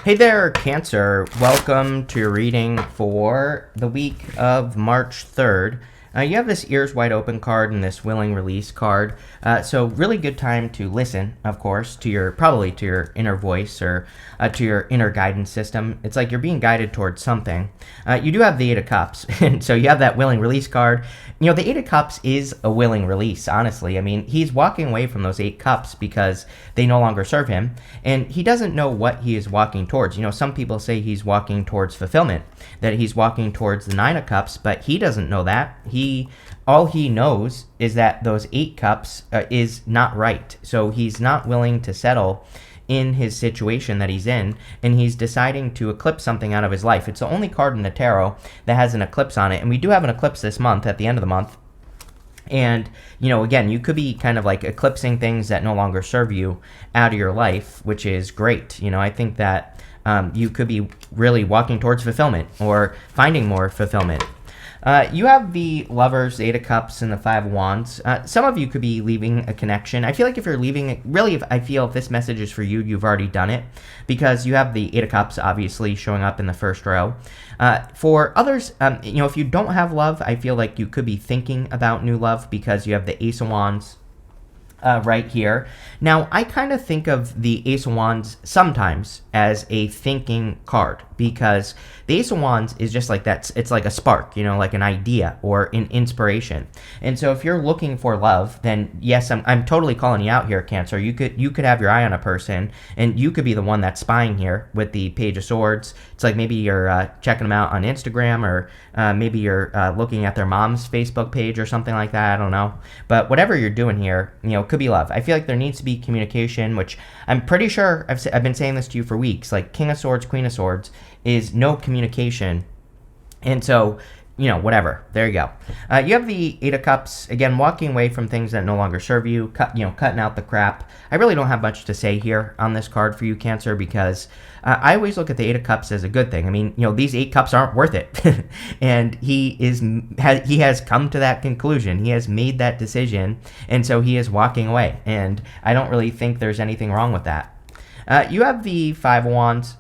Hey there, Cancer. Welcome to your reading for the week of March 3rd. You have this ears wide open card and this willing release card. So really good time to listen, of course, to your inner voice or to your inner guidance system. It's like you're being guided towards something. You do have the Eight of Cups, and so you have that willing release card. You know, the Eight of Cups is a willing release, honestly. I mean, he's walking away from those Eight Cups because they no longer serve him, and he doesn't know what he is walking towards. You know, some people say he's walking towards fulfillment, that he's walking towards the Nine of Cups, but he doesn't know that. All he knows is that those Eight Cups is not right. So he's not willing to settle in his situation that he's in, and he's deciding to eclipse something out of his life. It's the only card in the tarot that has an eclipse on it, and we do have an eclipse this month at the end of the month. And, you know, again, you could be kind of like eclipsing things that no longer serve you out of your life, which is great. You know, I think that you could be really walking towards fulfillment or finding more fulfillment. You have the Lovers, the Eight of Cups, and the Five of Wands. Some of you could be leaving a connection. I feel like if you're leaving, I feel if this message is for you, you've already done it, because you have the Eight of Cups obviously showing up in the first row. For others, you know, if you don't have love, I feel like you could be thinking about new love because you have the Ace of Wands right here. Now, I kind of think of the Ace of Wands sometimes as a thinking card, because the Ace of Wands is just like that. It's like a spark, you know, like an idea or an inspiration. And so if you're looking for love, then yes, I'm totally calling you out here, Cancer. You could have your eye on a person, and you could be the one that's spying here with the Page of Swords. It's like maybe you're checking them out on Instagram, or maybe you're looking at their mom's Facebook page or something like that. I don't know. But whatever you're doing here, you know, could be love. I feel like there needs to be communication, which I'm pretty sure I've been saying this to you for weeks. Like King of Swords, Queen of Swords is no communication. And so, you know, whatever. There you go. You have the Eight of Cups, again, walking away from things that no longer serve you, cutting out the crap. I really don't have much to say here on this card for you, Cancer, because I always look at the Eight of Cups as a good thing. I mean, you know, these Eight Cups aren't worth it. And he has come to that conclusion. He has made that decision, and so he is walking away. And I don't really think there's anything wrong with that. You have the Five of Wands.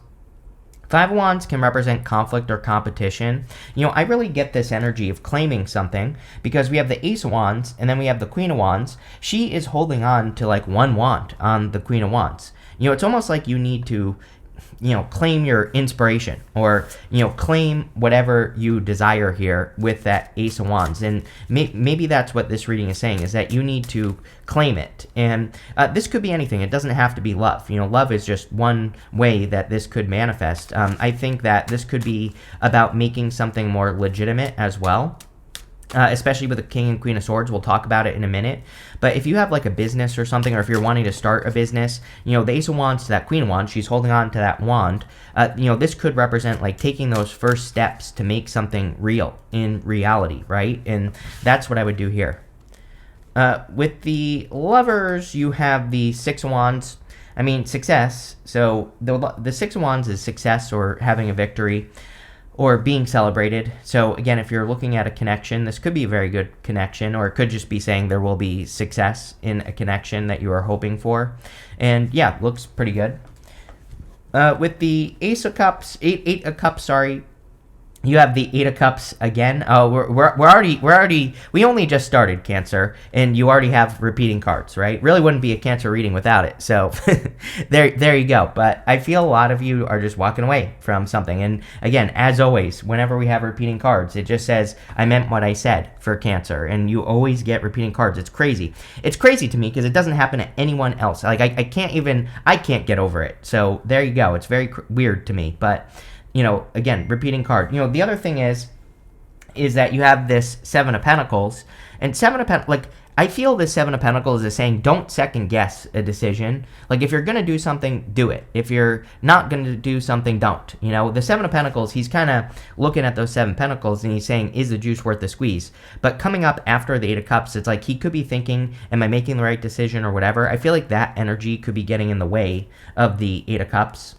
Five of Wands can represent conflict or competition. You know, I really get this energy of claiming something because we have the Ace of Wands and then we have the Queen of Wands. She is holding on to like one wand on the Queen of Wands. You know, it's almost like you need to, you know, claim your inspiration, or, you know, claim whatever you desire here with that Ace of Wands. And maybe that's what this reading is saying, is that you need to claim it. And this could be anything. It doesn't have to be love. You know, love is just one way that this could manifest. I think that this could be about making something more legitimate as well. Especially with the King and Queen of Swords. We'll talk about it in a minute. But if you have like a business or something, or if you're wanting to start a business, you know, the Ace of Wands to that Queen of Wands, she's holding on to that wand. You know, this could represent like taking those first steps to make something real in reality, right? And that's what I would do here. With the Lovers, you have the Six of Wands. I mean, success. So the Six of Wands is success, or having a victory, or being celebrated. So again, if you're looking at a connection, this could be a very good connection, or it could just be saying there will be success in a connection that you are hoping for. And yeah, looks pretty good. With the Eight of Cups, you have the Eight of Cups again. Oh, we only just started, Cancer, and you already have repeating cards, right? Really wouldn't be a Cancer reading without it. So there you go. But I feel a lot of you are just walking away from something. And again, as always, whenever we have repeating cards, it just says, I meant what I said for Cancer. And you always get repeating cards. It's crazy. It's crazy to me because it doesn't happen to anyone else. Like I can't get over it. So there you go. It's very weird to me. But you know, again, repeating card. You know, the other thing is that you have this Seven of Pentacles, and like, I feel the Seven of Pentacles is saying, don't second guess a decision. Like, if you're going to do something, do it. If you're not going to do something, don't. You know, the Seven of Pentacles, he's kind of looking at those Seven Pentacles and he's saying, is the juice worth the squeeze? But coming up after the Eight of Cups, it's like he could be thinking, am I making the right decision or whatever? I feel like that energy could be getting in the way of the Eight of Cups.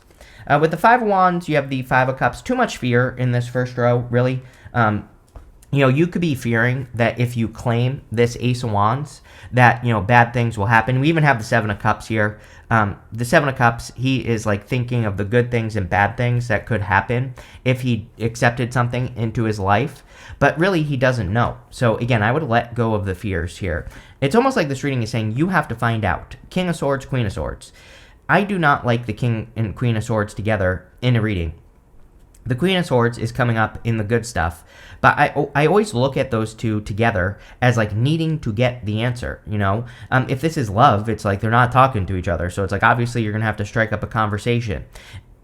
With the Five of Wands, you have the Five of Cups. Too much fear in this first row, really. You could be fearing that if you claim this Ace of Wands, that, bad things will happen. We even have the Seven of Cups here. The Seven of Cups, he is like thinking of the good things and bad things that could happen if he accepted something into his life. But really, he doesn't know. So again, I would let go of the fears here. It's almost like this reading is saying you have to find out. King of Swords, Queen of Swords. I do not like the King and Queen of Swords together in a reading. The Queen of Swords is coming up in the good stuff, but I always look at those two together as like needing to get the answer, If this is love, it's like they're not talking to each other, so it's like obviously you're going to have to strike up a conversation.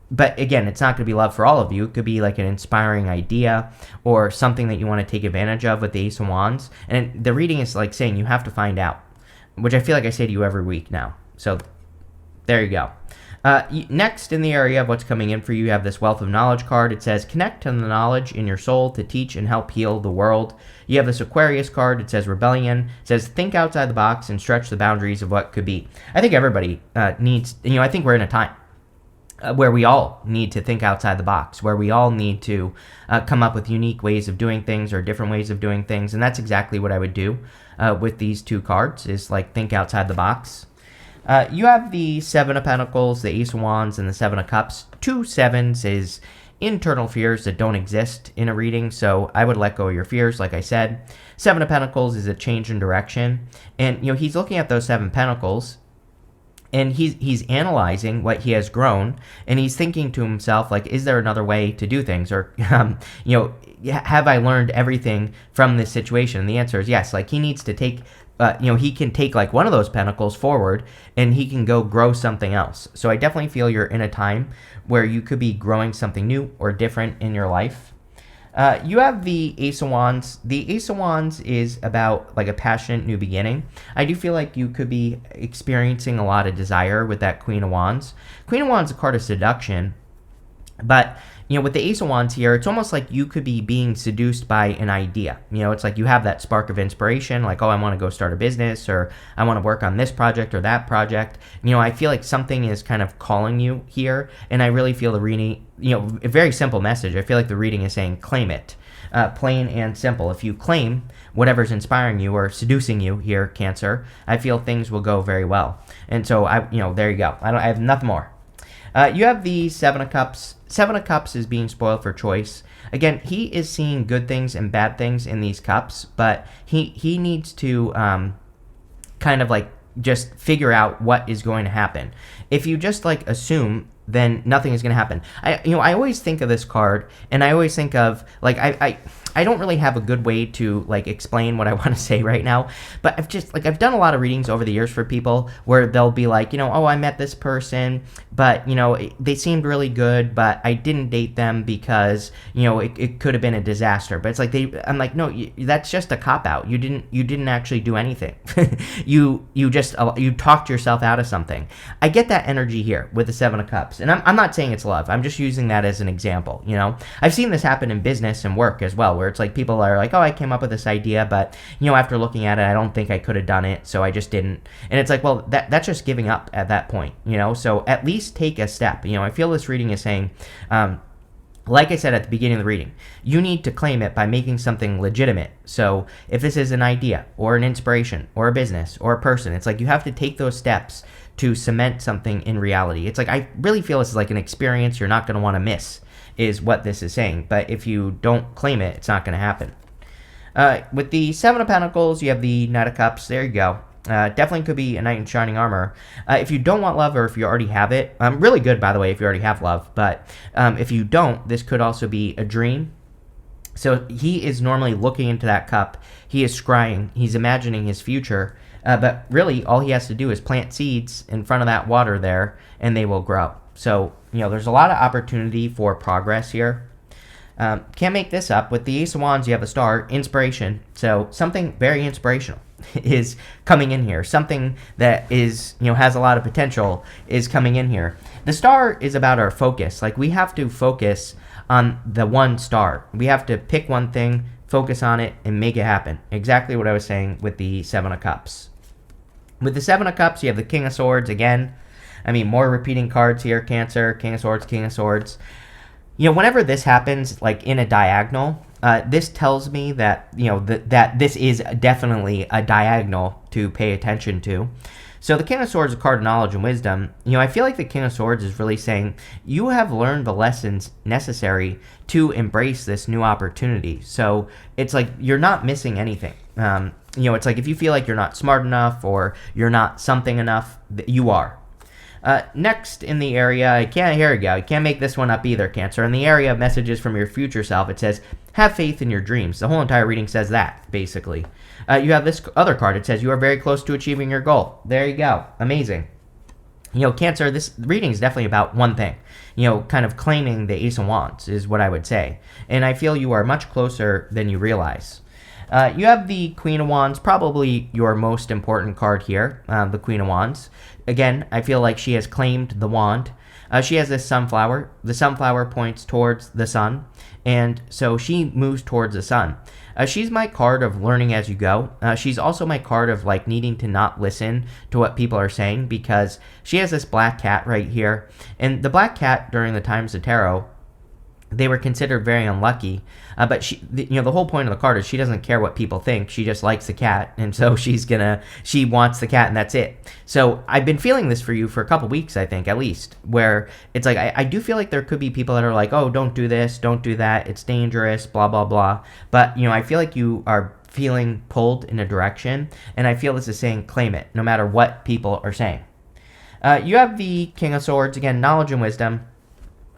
But again, it's not going to be love for all of you. It could be like an inspiring idea or something that you want to take advantage of with the Ace of Wands. And the reading is like saying you have to find out, which I feel like I say to you every week now. So there you go. Next, in the area of what's coming in for you, you have this Wealth of Knowledge card. It says, connect to the knowledge in your soul to teach and help heal the world. You have this Aquarius card. It says Rebellion. It says, think outside the box and stretch the boundaries of what could be. I think everybody needs, I think we're in a time where we all need to think outside the box, where we all need to come up with unique ways of doing things or different ways of doing things. And that's exactly what I would do with these two cards, is like think outside the box. You have the Seven of Pentacles, the Ace of Wands, and the Seven of Cups. 2 sevens is internal fears that don't exist in a reading, so I would let go of your fears, like I said. Seven of Pentacles is a change in direction, and he's looking at those 7 pentacles, and he's analyzing what he has grown, and he's thinking to himself, like, is there another way to do things? Or, have I learned everything from this situation? And the answer is yes. Like, he needs to take, he can take, like, one of those pentacles forward, and he can go grow something else. So I definitely feel you're in a time where you could be growing something new or different in your life. You have the Ace of Wands. The Ace of Wands is about like a passionate new beginning. I do feel like you could be experiencing a lot of desire with that Queen of Wands. Queen of Wands is a card of seduction, but with the Ace of Wands here, it's almost like you could be being seduced by an idea. It's like you have that spark of inspiration, like, oh, I want to go start a business, or I want to work on this project or that project. I feel like something is kind of calling you here, and I really feel the reading, a very simple message. I feel like the reading is saying, claim it. Plain and simple. If you claim whatever's inspiring you or seducing you here, Cancer, I feel things will go very well. And so, there you go. I have nothing more. You have the Seven of Cups. Seven of Cups is being spoiled for choice. Again, he is seeing good things and bad things in these cups, but he needs to kind of like just figure out what is going to happen. If you just like assume, then nothing is going to happen. I always think of this card, and I always think of like I don't really have a good way to like explain what I want to say right now, but I've done a lot of readings over the years for people where they'll be like, oh, I met this person, but they seemed really good, but I didn't date them because it could have been a disaster. But it's like I'm like, no, that's just a cop out. You didn't actually do anything. you talked yourself out of something. I get that energy here with the Seven of Cups, and I'm not saying it's love. I'm just using that as an example. I've seen this happen in business and work as well, where it's like people are like, oh, I came up with this idea, but after looking at it, I don't think I could have done it, so I just didn't. And it's like, well, that's just giving up at that point. So at least take a step. I feel this reading is saying, like I said at the beginning of the reading, you need to claim it by making something legitimate. So if this is an idea or an inspiration or a business or a person, it's like you have to take those steps to cement something in reality. It's like I really feel this is like an experience you're not going to want to miss, is what this is saying. But if you don't claim it, it's not going to happen. With the Seven of Pentacles, you have the Knight of Cups. There you go. Definitely could be a knight in shining armor. If you don't want love, or if you already have it, really good, by the way, if you already have love. But if you don't, this could also be a dream. So he is normally looking into that cup. He is scrying. He's imagining his future. But really, all he has to do is plant seeds in front of that water there, and they will grow. So, there's a lot of opportunity for progress here. Can't make this up. With the Ace of Wands, you have a star, inspiration. So something very inspirational is coming in here. Something that is, has a lot of potential is coming in here. The star is about our focus. Like, we have to focus on the one star. We have to pick one thing, focus on it, and make it happen. Exactly what I was saying with the Seven of Cups. With the Seven of Cups, you have the King of Swords again. More repeating cards here. Cancer, King of Swords, King of Swords. Whenever this happens, like in a diagonal, this tells me that, that this is definitely a diagonal to pay attention to. So the King of Swords is a card of knowledge and wisdom. I feel like the King of Swords is really saying you have learned the lessons necessary to embrace this new opportunity. So it's like you're not missing anything. It's like if you feel like you're not smart enough or you're not something enough, you are. Next in the area, here we go. You can't make this one up either, Cancer. In the area of messages from your future self, it says, have faith in your dreams. The whole entire reading says that, basically. You have this other card. It says, you are very close to achieving your goal. There you go. Amazing. Cancer, this reading is definitely about one thing. Kind of claiming the Ace of Wands is what I would say. And I feel you are much closer than you realize. You have the Queen of Wands, probably your most important card here, the Queen of Wands. Again, I feel like she has claimed the wand. She has this sunflower. The sunflower points towards the sun, and so she moves towards the sun. She's my card of learning as you go. She's also my card of like needing to not listen to what people are saying, because she has this black cat right here. And the black cat during the times of tarot, they were considered very unlucky, but the whole point of the card is she doesn't care what people think. She just likes the cat, and so she wants the cat, and that's it. So I've been feeling this for you for a couple weeks, I think, at least, where it's like I do feel like there could be people that are like, oh, don't do this, don't do that, it's dangerous, blah blah blah. But I feel like you are feeling pulled in a direction, and I feel this is saying claim it, no matter what people are saying. You have the King of Swords, again, knowledge and wisdom.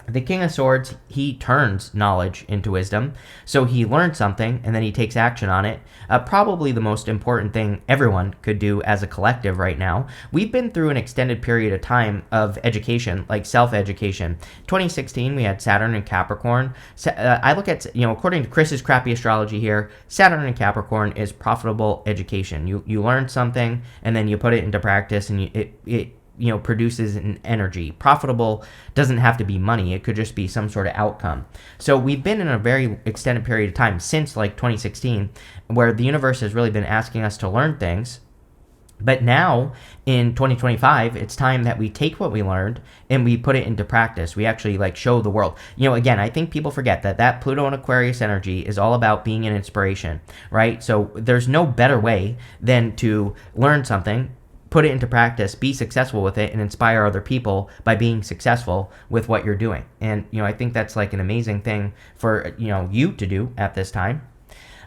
The King of Swords, he turns knowledge into wisdom. So he learns something, and then he takes action on it. Probably the most important thing everyone could do as a collective right now. We've been through an extended period of time of education, like self-education. 2016, we had Saturn and Capricorn. I look at, according to Chris's crappy astrology here, Saturn and Capricorn is profitable education. You learn something, and then you put it into practice, and it produces an energy. Profitable doesn't have to be money. It could just be some sort of outcome. So we've been in a very extended period of time since like 2016 where the universe has really been asking us to learn things. But now in 2025, it's time that we take what we learned and we put it into practice. We actually show the world. Again, I think people forget that Pluto and Aquarius energy is all about being an inspiration, right? So there's no better way than to learn something, put it into practice, be successful with it, and inspire other people by being successful with what you're doing. And, I think that's like an amazing thing for, you to do at this time.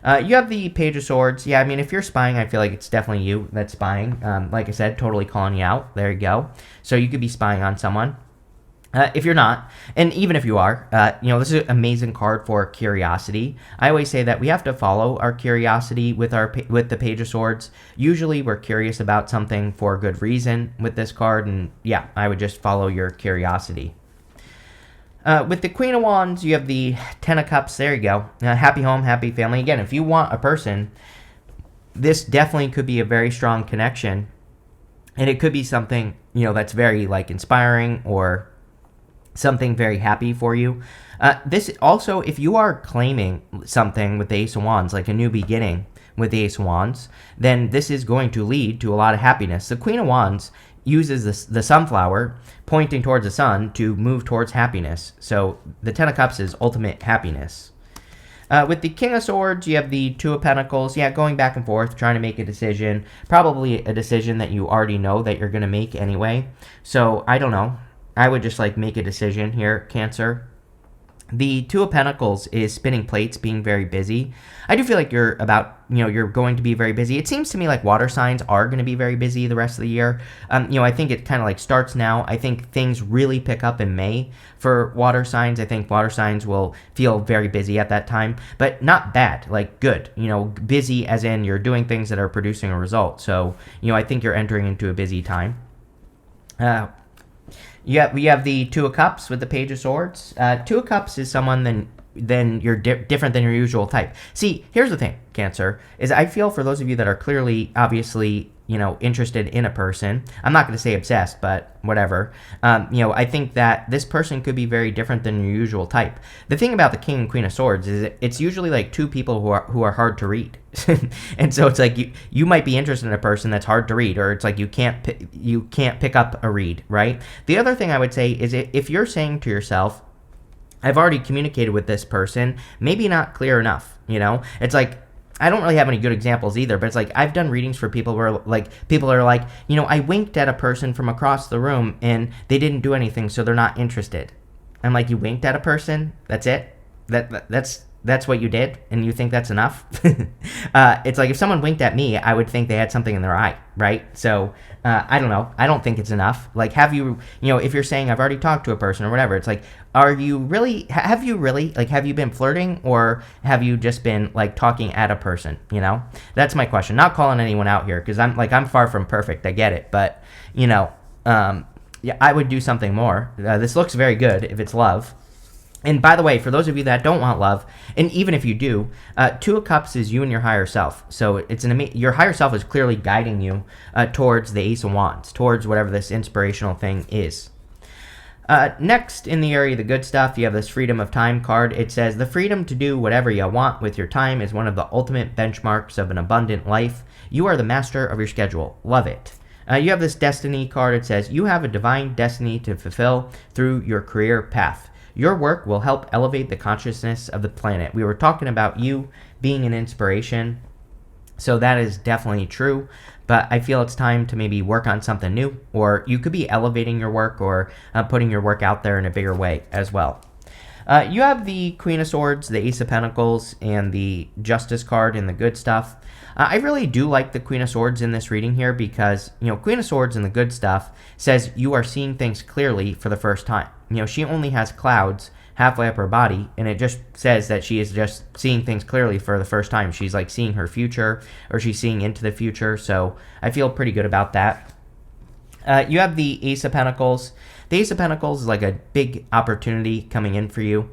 You have the Page of Swords. Yeah, I mean, if you're spying, I feel like it's definitely you that's spying. Like I said, totally calling you out. There you go. So you could be spying on someone. If you're not, and even if you are, this is an amazing card for curiosity. I always say that we have to follow our curiosity with the Page of Swords. Usually we're curious about something for a good reason with this card, and yeah, I would just follow your curiosity. With the Queen of Wands, you have the Ten of Cups. There you go. Happy home, happy family. Again, if you want a person, this definitely could be a very strong connection, and it could be something, that's very inspiring or something very happy for you. This also, if you are claiming something with the Ace of Wands, like a new beginning with the Ace of Wands, then this is going to lead to a lot of happiness. The Queen of Wands uses the sunflower pointing towards the sun to move towards happiness. So the Ten of Cups is ultimate happiness. With the King of Swords, you have the Two of Pentacles. Yeah, going back and forth, trying to make a decision. Probably a decision that you already know that you're going to make anyway. So, I don't know. I would just make a decision here, Cancer. The Two of Pentacles is spinning plates, being very busy. I do feel like you're going to be very busy. It seems to me like water signs are going to be very busy the rest of the year. I think it kind of starts now. I think things really pick up in May for water signs. I think water signs will feel very busy at that time, but not bad, good. Busy as in you're doing things that are producing a result. So, I think you're entering into a busy time. We have the Two of Cups with the Page of Swords. Two of Cups is someone then you're different than your usual type. See, here's the thing, Cancer, is I feel for those of you that are clearly, obviously, interested in a person. I'm not going to say obsessed, but whatever. I think that this person could be very different than your usual type. The thing about the King and Queen of Swords is it's usually two people who are hard to read. And so it's you might be interested in a person that's hard to read, or it's you can't pick up a read, right? The other thing I would say is if you're saying to yourself, I've already communicated with this person, maybe not clear enough, It's like, I don't really have any good examples either, but it's like I've done readings for people where people are like, I winked at a person from across the room and they didn't do anything, so they're not interested. I'm like, you winked at a person? That's it? That's what you did, and you think that's enough? It's like if someone winked at me, I would think they had something in their eye, right? So I don't know. I don't think it's enough. Like, if you're saying I've already talked to a person or whatever, it's like, have you been flirting, or have you just been like talking at a person? That's my question. Not calling anyone out here, because I'm far from perfect. I get it, but yeah, I would do something more. This looks very good if it's love. And by the way, for those of you that don't want love, and even if you do, Two of Cups is you and your higher self. So it's your higher self is clearly guiding you towards the Ace of Wands, towards whatever this inspirational thing is. Next, in the area of the good stuff, you have this Freedom of Time card. It says, the freedom to do whatever you want with your time is one of the ultimate benchmarks of an abundant life. You are the master of your schedule. Love it. You have this Destiny card. It says, you have a divine destiny to fulfill through your career path. Your work will help elevate the consciousness of the planet. We were talking about you being an inspiration, so that is definitely true. But I feel it's time to maybe work on something new, or you could be elevating your work or putting your work out there in a bigger way as well. You have the Queen of Swords, the Ace of Pentacles, and the Justice card in the good stuff. I really do like the Queen of Swords in this reading here because, Queen of Swords in the good stuff says you are seeing things clearly for the first time. She only has clouds halfway up her body, and it just says that she is just seeing things clearly for the first time. She's like seeing her future, or she's seeing into the future, so I feel pretty good about that. You have the Ace of Pentacles. The Ace of Pentacles is like a big opportunity coming in for you.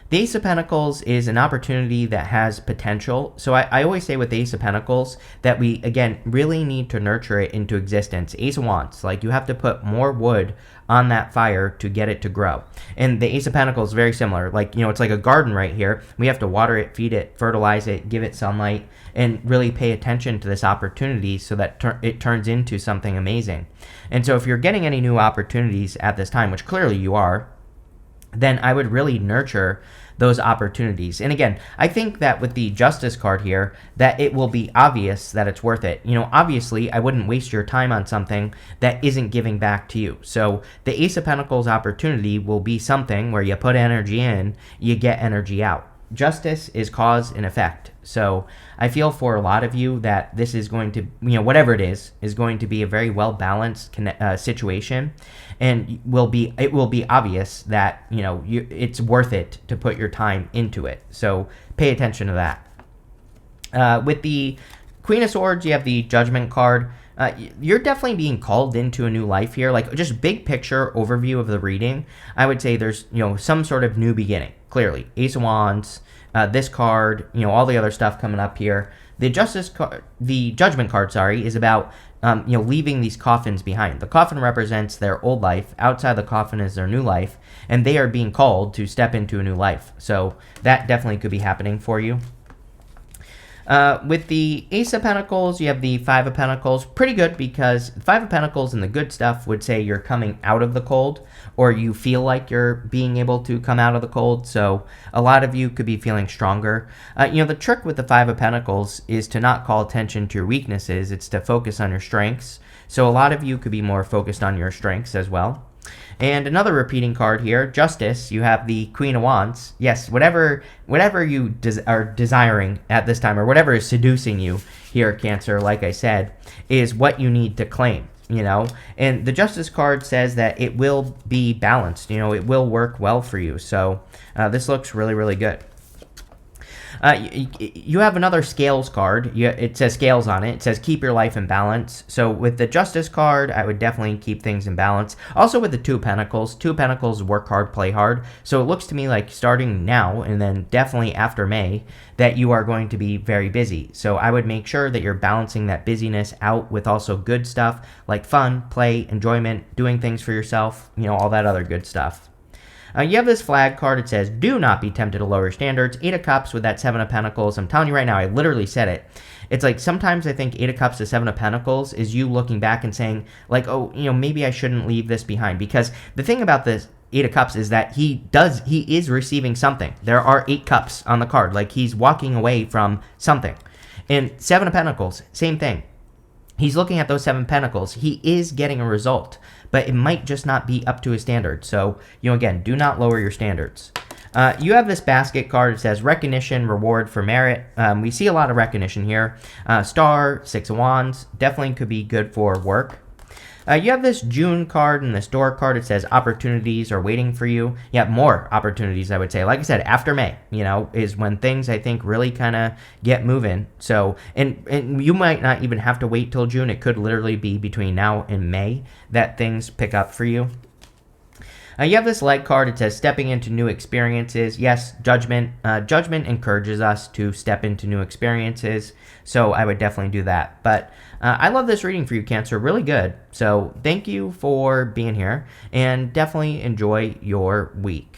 The Ace of Pentacles is an opportunity that has potential. So I always say with the Ace of Pentacles that we, again, really need to nurture it into existence. Ace of Wands, like you have to put more wood on that fire to get it to grow. And the Ace of Pentacles is very similar. Like, it's like a garden right here. We have to water it, feed it, fertilize it, give it sunlight, and really pay attention to this opportunity so that it turns into something amazing. And so if you're getting any new opportunities at this time, which clearly you are, then I would really nurture those opportunities. And again, I think that with the Justice card here, that it will be obvious that it's worth it. Obviously, I wouldn't waste your time on something that isn't giving back to you. So the Ace of Pentacles opportunity will be something where you put energy in, you get energy out. Justice is cause and effect. So I feel for a lot of you that this is going to, whatever it is going to be a very well-balanced situation, and it will be obvious that, it's worth it to put your time into it. So pay attention to that. With the Queen of Swords, you have the Judgment card. You're definitely being called into a new life here. Like, just big picture overview of the reading, I would say there's, some sort of new beginning. Clearly, Ace of Wands, this card, all the other stuff coming up here. The Judgment card, is about, leaving these coffins behind. The coffin represents their old life. Outside the coffin is their new life, and they are being called to step into a new life. So that definitely could be happening for you. With the Ace of Pentacles, you have the Five of Pentacles. Pretty good, because Five of Pentacles and the good stuff would say you're coming out of the cold, or you feel like you're being able to come out of the cold. So a lot of you could be feeling stronger. The trick with the Five of Pentacles is to not call attention to your weaknesses. It's to focus on your strengths. So a lot of you could be more focused on your strengths as well. And another repeating card here, Justice, you have the Queen of Wands. Yes, whatever you are desiring at this time, or whatever is seducing you here, Cancer, like I said, is what you need to claim, And the Justice card says that it will be balanced, it will work well for you. So this looks really, really good. You have another Scales card. It says Scales on it. It says keep your life in balance. So with the Justice card, I would definitely keep things in balance. Also with the Two of Pentacles work hard, play hard. So it looks to me like starting now and then definitely after May that you are going to be very busy. So I would make sure that you're balancing that busyness out with also good stuff like fun, play, enjoyment, doing things for yourself, all that other good stuff. You have this flag card. It says, do not be tempted to lower standards. Eight of Cups with that Seven of Pentacles. I'm telling you right now, I literally said it. It's like sometimes I think Eight of Cups to Seven of Pentacles is you looking back and saying, like, oh, maybe I shouldn't leave this behind. Because the thing about this Eight of Cups is that he is receiving something. There are 8 cups on the card. Like, he's walking away from something. And Seven of Pentacles, same thing. He's looking at those 7 pentacles. He is getting a result, but it might just not be up to his standard. So, again, do not lower your standards. You have this basket card. It says recognition, reward for merit. We see a lot of recognition here. Star, 6 of Wands, definitely could be good for work. You have this June card and this Door card. It says opportunities are waiting for you. You have more opportunities, I would say. Like I said, after May, is when things, I think, really kind of get moving. So, and you might not even have to wait till June. It could literally be between now and May that things pick up for you. You have this Light card. It says stepping into new experiences. Yes, judgment. Judgment encourages us to step into new experiences, so I would definitely do that. But I love this reading for you, Cancer. Really good. So thank you for being here, and definitely enjoy your week.